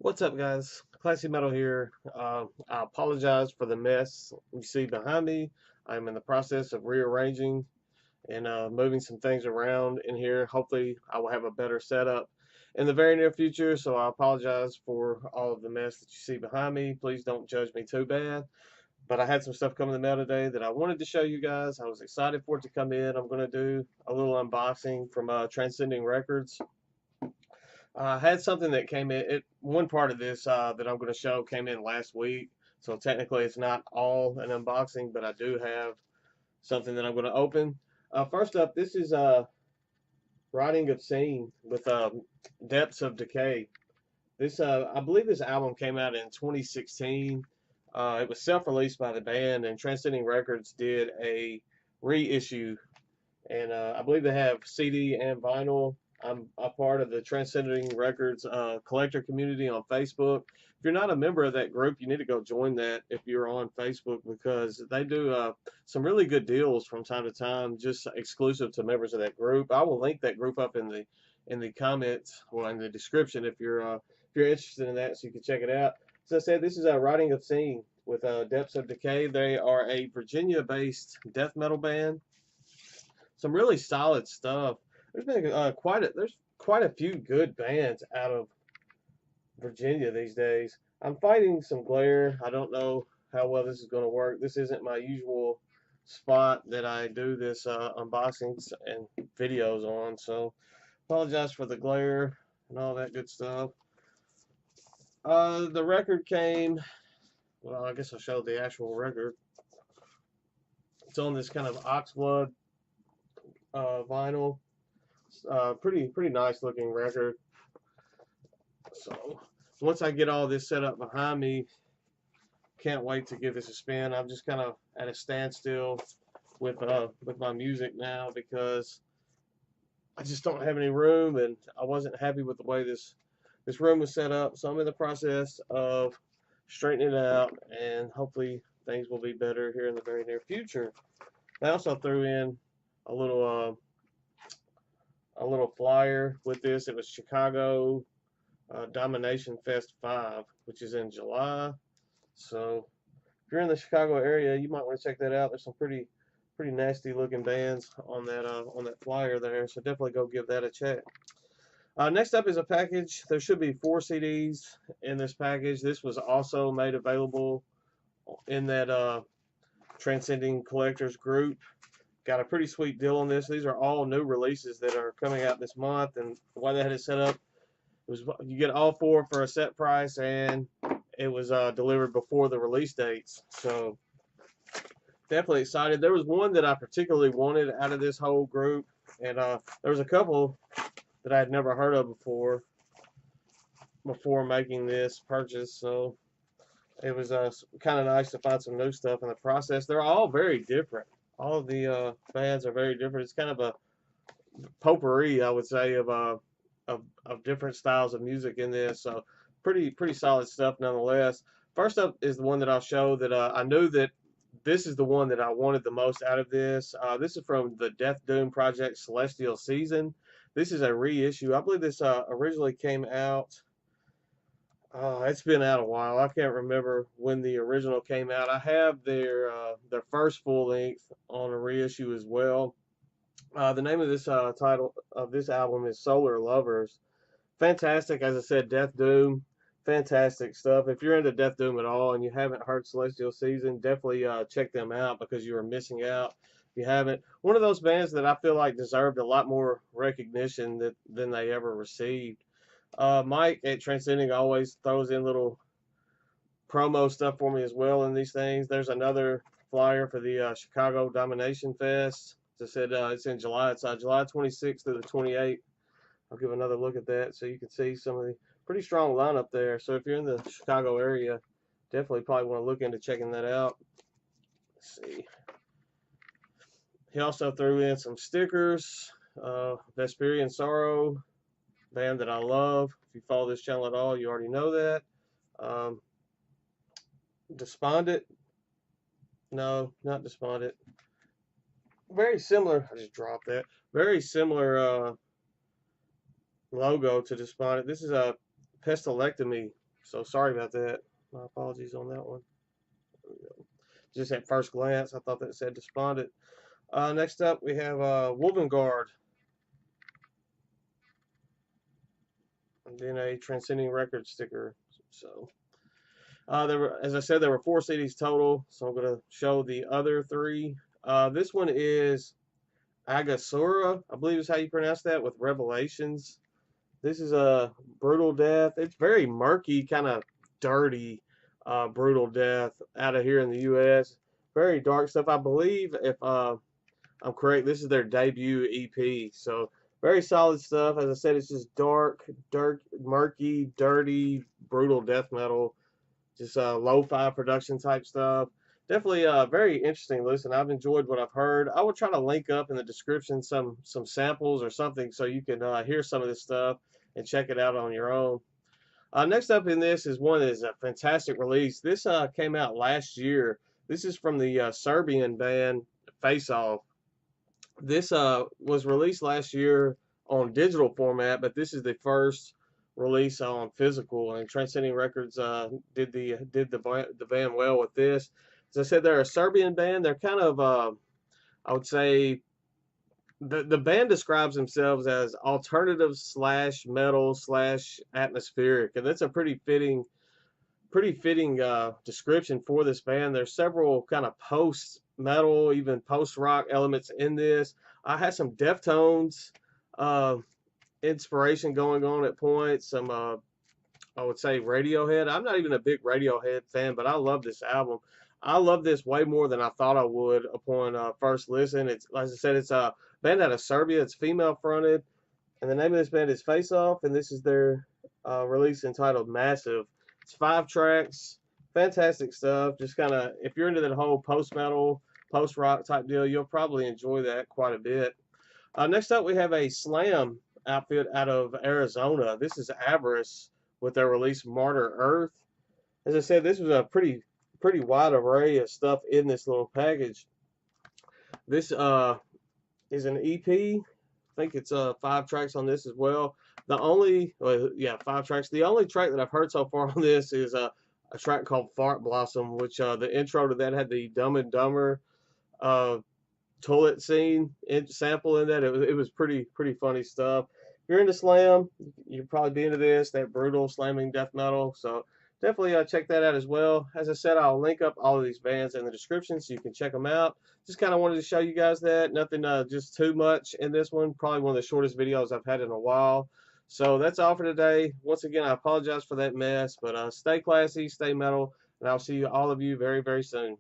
What's up, guys? Classy Metal here. I apologize for the mess you see behind me. I'm in the process of rearranging and moving some things around in here. Hopefully, I will have a better setup in the very near future. So I apologize for all of the mess that you see behind me. Please don't judge me too bad. But I had some stuff come in the mail today that I wanted to show you guys. I was excited for it to come in. I'm going to do a little unboxing from Transcending Records. I had something that came in. One part of this that I'm going to show came in last week, so technically it's not all an unboxing, but I do have something that I'm going to open. First up, this is Writing Obscene with Depths of Decay. This I believe this album came out in 2016. It was self-released by the band, and Transcending Records did a reissue, and I believe they have CD and vinyl. I'm a part of the Transcending Records collector community on Facebook. If you're not a member of that group, you need to go join that if you're on Facebook because they do some really good deals from time to time, just exclusive to members of that group. I will link that group up in the comments or in the description if you're interested in that, so you can check it out. As I said, this is Writing Obscene with Depths of Decay. They are a Virginia-based death metal band. Some really solid stuff. There's quite a few good bands out of Virginia these days. I'm fighting some glare. I don't know how well this is going to work. This isn't my usual spot that I do this unboxings and videos on, so apologize for the glare and all that good stuff. The record came. Well, I guess I'll show the actual record. It's on this kind of oxblood vinyl. Pretty nice looking record. So once I get all this set up behind me, can't wait to give this a spin. I'm just kind of at a standstill with my music now because I just don't have any room, and I wasn't happy with the way this room was set up. So I'm in the process of straightening it out, and hopefully things will be better here in the very near future. I also threw in a little flyer with this. It was Chicago Domination Fest 5, which is in July. So if you're in the Chicago area, you might want to check that out. There's some pretty nasty looking bands on that flyer there. So definitely go give that a check. Next up is a package. There should be 4 CDs in this package. This was also made available in that Transcending Collectors group. Got a pretty sweet deal on this. These are all new releases that are coming out this month, and the way they had it set up was you get all 4 for a set price, and it was delivered before the release dates. So definitely excited. There was one that I particularly wanted out of this whole group, and there was a couple that I had never heard of before making this purchase. So it was kind of nice to find some new stuff in the process. They're all very different. All of the bands are very different. It's kind of a potpourri, I would say, of different styles of music in this. So pretty solid stuff nonetheless. First up is the one that I'll show that I knew that this is the one that I wanted the most out of this. This is from the Death Doom project Celestial Season. This is a reissue. I believe this originally came out. It's been out a while. I can't remember when the original came out. I have their first full length on a reissue as well. The name of this title of this album is Solar Lovers. Fantastic, as I said, Death Doom. Fantastic stuff. If you're into Death Doom at all and you haven't heard Celestial Season, definitely check them out because you are missing out. If you haven't, one of those bands that I feel like deserved a lot more recognition than they ever received. Mike at Transcending always throws in little promo stuff for me as well in these things. There's another flyer for the Chicago Domination Fest. As I said, it's in July. It's July 26th through the 28th. I'll give another look at that so you can see some of the pretty strong lineup there. So if you're in the Chicago area, definitely probably want to look into checking that out. Let's see. He also threw in some stickers. Vesperian Sorrow, band that I love. If you follow this channel at all, you already know that. Despondent. No, not Despondent. Very similar. I just dropped that. Very similar logo to Despondent. This is a Pestilectomy So sorry about that. My apologies on that one. Just at first glance, I thought that said Despondent. Next up, we have Wolvengard, and then a Transcending Records sticker. So, as I said, there were 4 CDs total. So I'm going to show the other 3. This one is Aghasura, I believe is how you pronounce that, with Revelations. This is a brutal death. It's very murky, kind of dirty, brutal death out of here in the U.S. Very dark stuff. I believe, if I'm correct, this is their debut EP. So very solid stuff. As I said, it's just dark, murky, dirty, brutal death metal. Just lo-fi production type stuff. Definitely very interesting listen. I've enjoyed what I've heard. I will try to link up in the description some samples or something so you can hear some of this stuff and check it out on your own. Next up in this is one that is a fantastic release. This came out last year. This is from the Serbian band Face Off. This was released last year on digital format, but this is the first release on physical. And Transcending Records did the band well with this. As I said, they're a Serbian band. They're kind of I would say the band describes themselves as alternative slash metal slash atmospheric, and that's a pretty fitting description for this band. There's several kind of post metal, even post rock elements in this. I had some Deftones inspiration going on at points. Some I would say Radiohead. I'm not even a big Radiohead fan, but I love this album. I love this way more than I thought I would upon first listen. It's, like I said, it's a band out of Serbia. It's female fronted, and the name of this band is Face Off, and this is their release entitled Massive. It's 5 tracks, fantastic stuff. Just kind of, if you're into that whole post metal, post rock type deal, you'll probably enjoy that quite a bit. Next up, we have a slam outfit out of Arizona. This is Avarice with their release Martyr Earth. As I said, this was a pretty wide array of stuff in this little package. This is an EP. I think it's 5 tracks on this as well. Yeah, 5 tracks. The only track that I've heard so far on this is a track called Fart Blossom, which the intro to that had the Dumb and Dumber toilet scene sample in that. It was pretty funny stuff. If you're into slam, you'll probably be into this, that brutal slamming death metal. So definitely check that out as well. As I said, I'll link up all of these bands in the description so you can check them out. Just kind of wanted to show you guys that. Nothing just too much in this one. Probably one of the shortest videos I've had in a while. So that's all for today. Once again, I apologize for that mess, but stay classy, stay metal, and I'll see all of you very, very soon.